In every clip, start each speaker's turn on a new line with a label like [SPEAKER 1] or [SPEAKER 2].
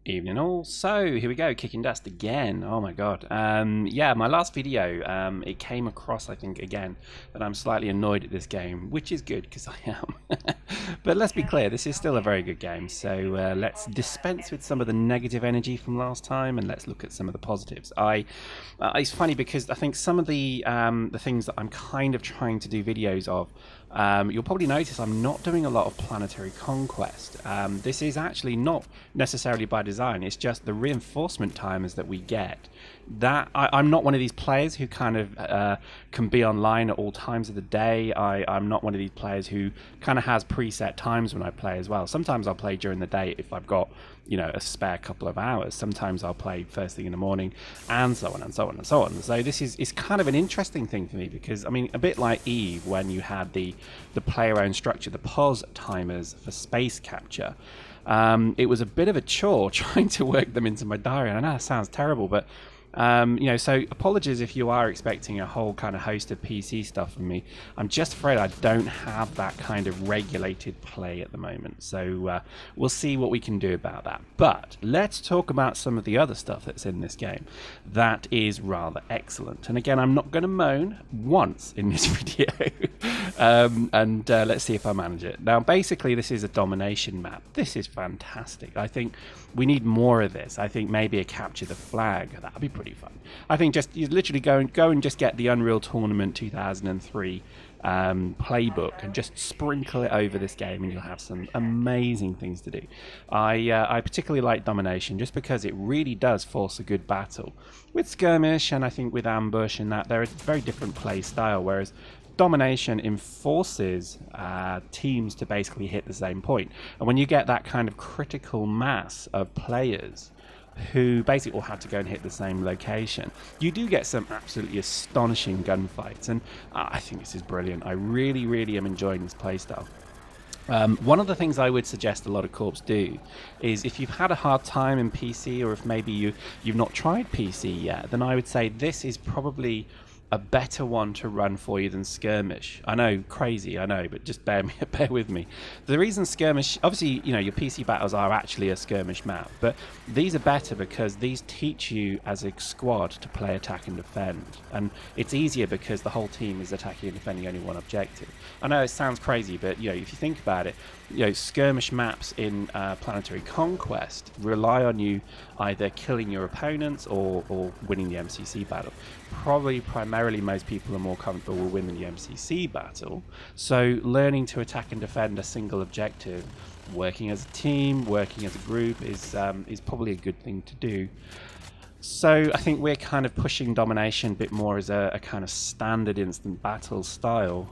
[SPEAKER 1] Evening all. So here we go, kicking dust again. Oh my god. Yeah, my last video, it came across, I think, again, that I'm slightly annoyed at this game, which is good because I am. But let's be clear, this is still a very good game. So let's dispense with some of the negative energy from last time, and let's look at some of the positives. It's funny because I think some of the things that I'm kind of trying to do videos of. You'll probably notice I'm not doing a lot of planetary conquest. This is actually not necessarily by design, it's just the reinforcement timers that we get. I'm not one of these players who kind of can be online at all times of the day. I'm not one of these players who kind of has preset times when I play as well. Sometimes I'll play during the day if I've got, you know, a spare couple of hours. Sometimes I'll play first thing in the morning, and so on and so on and so on. So this is kind of an interesting thing for me because, I mean, a bit like Eve when you had the player-owned structure, the pause timers for space capture. It was a bit of a chore trying to work them into my diary. I know that sounds terrible, but you know, so apologies if you are expecting a whole kind of host of PC stuff from me. I'm just afraid I don't have that kind of regulated play at the moment. So we'll see what we can do about that. But let's talk about some of the other stuff that's in this game that is rather excellent. And again, I'm not going to moan once in this video. Let's see if I manage it. Now, basically, this is a domination map. This is fantastic. I think we need more of this. I think maybe a capture the flag. That'd be pretty fun. I think just you literally go and just get the Unreal Tournament 2003 playbook and just sprinkle it over this game, and you'll have some amazing things to do. I particularly like domination just because it really does force a good battle. With skirmish and I think with ambush and that, they're a very different play style, whereas domination enforces teams to basically hit the same point. And when you get that kind of critical mass of players who basically all have to go and hit the same location, you do get some absolutely astonishing gunfights. And I think this is brilliant. I really am enjoying this playstyle. One of the things I would suggest a lot of corps do is, if you've had a hard time in PC, or if maybe you've not tried PC yet, then I would say this is probably a better one to run for you than skirmish. I know, crazy, I know, but just bear with me. The reason skirmish, obviously, you know, your PC battles are actually a skirmish map, but these are better because these teach you as a squad to play attack and defend, and it's easier because the whole team is attacking and defending only one objective. I know it sounds crazy, but you know, if you think about it, you know, skirmish maps in Planetary Conquest rely on you either killing your opponents or winning the MCC battle. Probably primarily most people are more comfortable with winning the MCC battle, so learning to attack and defend a single objective, working as a team, working as a group is probably a good thing to do. So I think we're kind of pushing domination a bit more as a kind of standard instant battle style.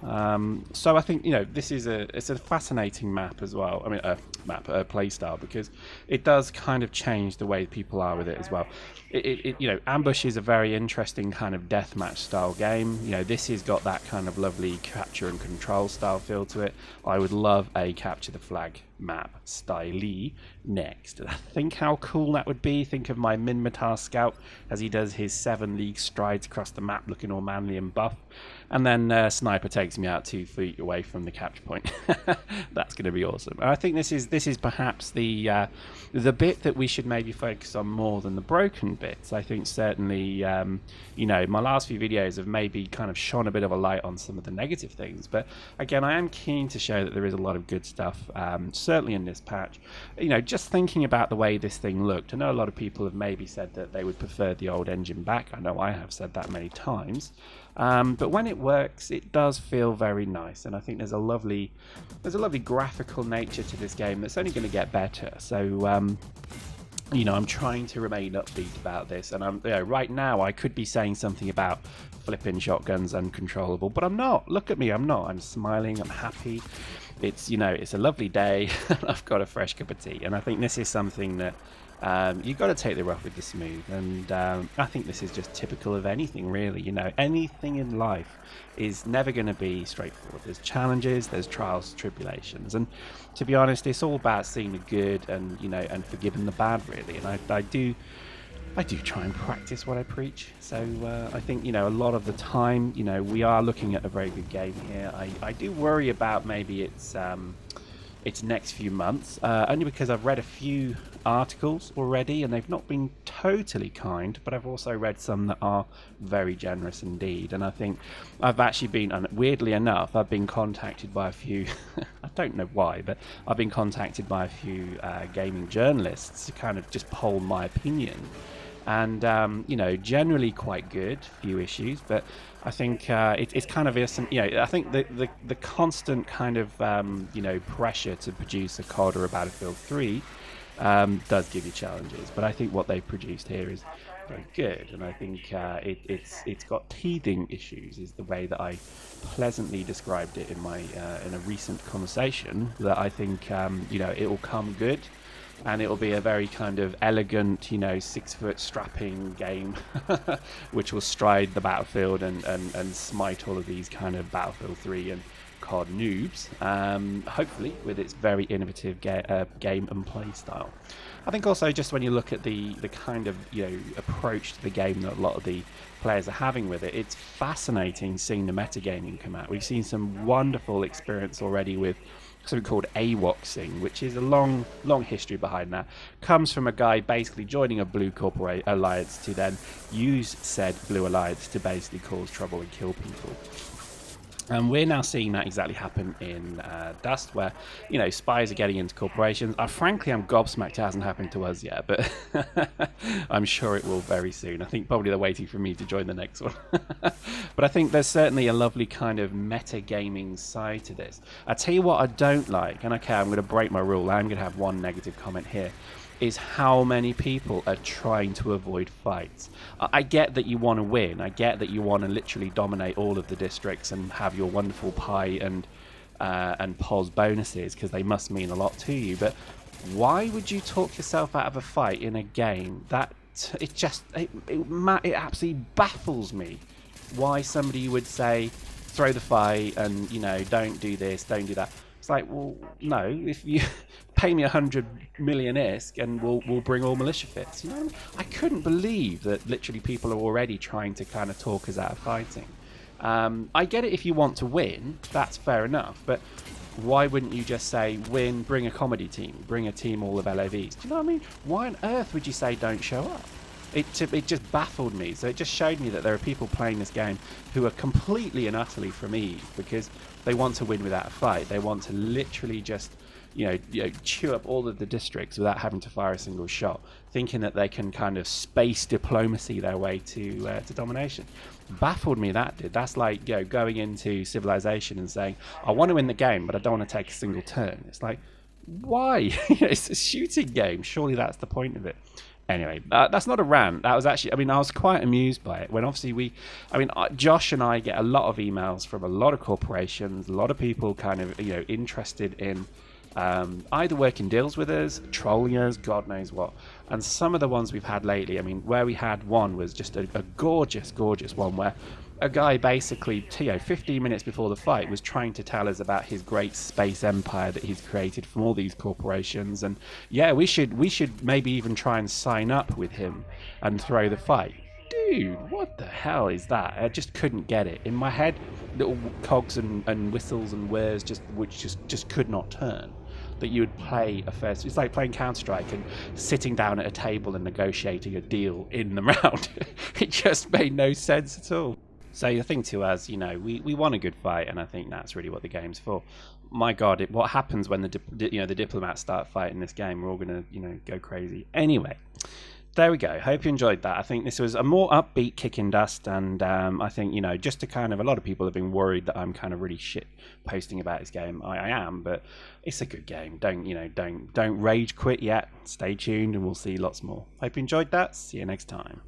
[SPEAKER 1] So I think, you know, it's a fascinating map as well. I mean, a play style, because it does kind of change the way people are with it as well. You know, ambush is a very interesting kind of deathmatch style game. You know, this has got that kind of lovely capture and control style feel to it. I would love a capture the flag map style next. Think how cool that would be. Think of my Minmatar scout as he does his 7 league strides across the map looking all manly and buff, and then sniper takes me out 2 feet away from the capture point. That's going to be awesome. I think this is perhaps the bit that we should maybe focus on more than the broken bits. I think certainly, you know, my last few videos have maybe kind of shone a bit of a light on some of the negative things, but again, I am keen to show that there is a lot of good stuff, certainly in this patch. You know, just thinking about the way this thing looked, I know a lot of people have maybe said that they would prefer the old engine back. I know I have said that many times. But when it works, it does feel very nice, and I think there's a lovely graphical nature to this game that's only going to get better. So you know, I'm trying to remain upbeat about this, and you know, right now I could be saying something about flipping shotguns uncontrollable, but I'm not. Look at me, I'm not. I'm smiling, I'm happy. It's, you know, it's a lovely day. I've got a fresh cup of tea, and I think this is something that you've got to take the rough with the smooth, and I think this is just typical of anything, really. You know, anything in life is never going to be straightforward. There's challenges, there's trials, tribulations, and to be honest, it's all about seeing the good and, you know, and forgiving the bad, really. And I do try and practice what I preach. So I think, you know, a lot of the time, you know, we are looking at a very good game here. I do worry about maybe it's its next few months, only because I've read a few articles already and they've not been totally kind, but I've also read some that are very generous indeed. And I think I've actually been, weirdly enough, I've been contacted by a few I don't know why, but I've been contacted by a few gaming journalists to kind of just poll my opinion. And you know, generally quite good, few issues, but I think it's kind of I think the constant kind of you know, pressure to produce a COD or a Battlefield 3 does give you challenges, but I think what they've produced here is very good, and I think it's got teething issues, is the way that I pleasantly described it in my in a recent conversation. That I think you know, it will come good. And it will be a very kind of elegant, you know, 6-foot strapping game, which will stride the battlefield and smite all of these kind of Battlefield 3 and COD noobs, hopefully with its very innovative game and play style. I think also just when you look at the kind of, you know, approach to the game that a lot of the players are having with it, it's fascinating seeing the metagaming come out. We've seen some wonderful experience already with something called AWOXing, which is a long history behind that. Comes from a guy basically joining a blue corporate alliance to then use said blue alliance to basically cause trouble and kill people. And we're now seeing that exactly happen in Dust, where, you know, spies are getting into corporations. Frankly, I'm gobsmacked it hasn't happened to us yet, but I'm sure it will very soon. I think probably they're waiting for me to join the next one. But I think there's certainly a lovely kind of metagaming side to this. I tell you what I don't like, and okay, I'm going to break my rule. I'm going to have one negative comment here, is how many people are trying to avoid fights. I get that you want to win. I get that you want to literally dominate all of the districts and have your wonderful pie and POS bonuses, because they must mean a lot to you. But why would you talk yourself out of a fight in a game? That it absolutely baffles me why somebody would say throw the fight and, you know, don't do this, don't do that. It's like, well, no, if you pay me 100 million ISK and we'll bring all militia fits. You know, I couldn't believe that literally people are already trying to kind of talk us out of fighting. I get it if you want to win, that's fair enough, but why wouldn't you just say win, bring a comedy team, bring a team all of LAVs? Do you know what I mean? Why on earth would you say don't show up? It just baffled me. So it just showed me that there are people playing this game who are completely and utterly from Eve because they want to win without a fight. They want to literally just, you know, chew up all of the districts without having to fire a single shot, thinking that they can kind of space diplomacy their way to domination. Baffled me, that did. That's like, you know, going into Civilization and saying, I want to win the game, but I don't want to take a single turn. It's like, why? It's a shooting game. Surely that's the point of it. Anyway, that's not a rant. That was actually, I mean, I was quite amused by it when obviously Josh and I get a lot of emails from a lot of corporations, a lot of people kind of, you know, interested in either working deals with us, trolling us, God knows what. And some of the ones we've had lately, I mean, where we had one was just a gorgeous, gorgeous one where a guy basically, 15 minutes before the fight was trying to tell us about his great space empire that he's created from all these corporations. And yeah, we should maybe even try and sign up with him and throw the fight. Dude, what the hell is that? I just couldn't get it. In my head, little cogs and whistles and whirs which just could not turn. That you would play a first... It's like playing Counter-Strike and sitting down at a table and negotiating a deal in the round. It just made no sense at all. So the thing to us, you know, we want a good fight, and I think that's really what the game's for. My God, what happens when the diplomats start fighting this game? We're all going to, you know, go crazy. Anyway, there we go. Hope you enjoyed that. I think this was a more upbeat kick in Dust, and I think, you know, just to kind of, a lot of people have been worried that I'm kind of really shit posting about this game. I am, but it's a good game. Don't rage quit yet. Stay tuned, and we'll see lots more. Hope you enjoyed that. See you next time.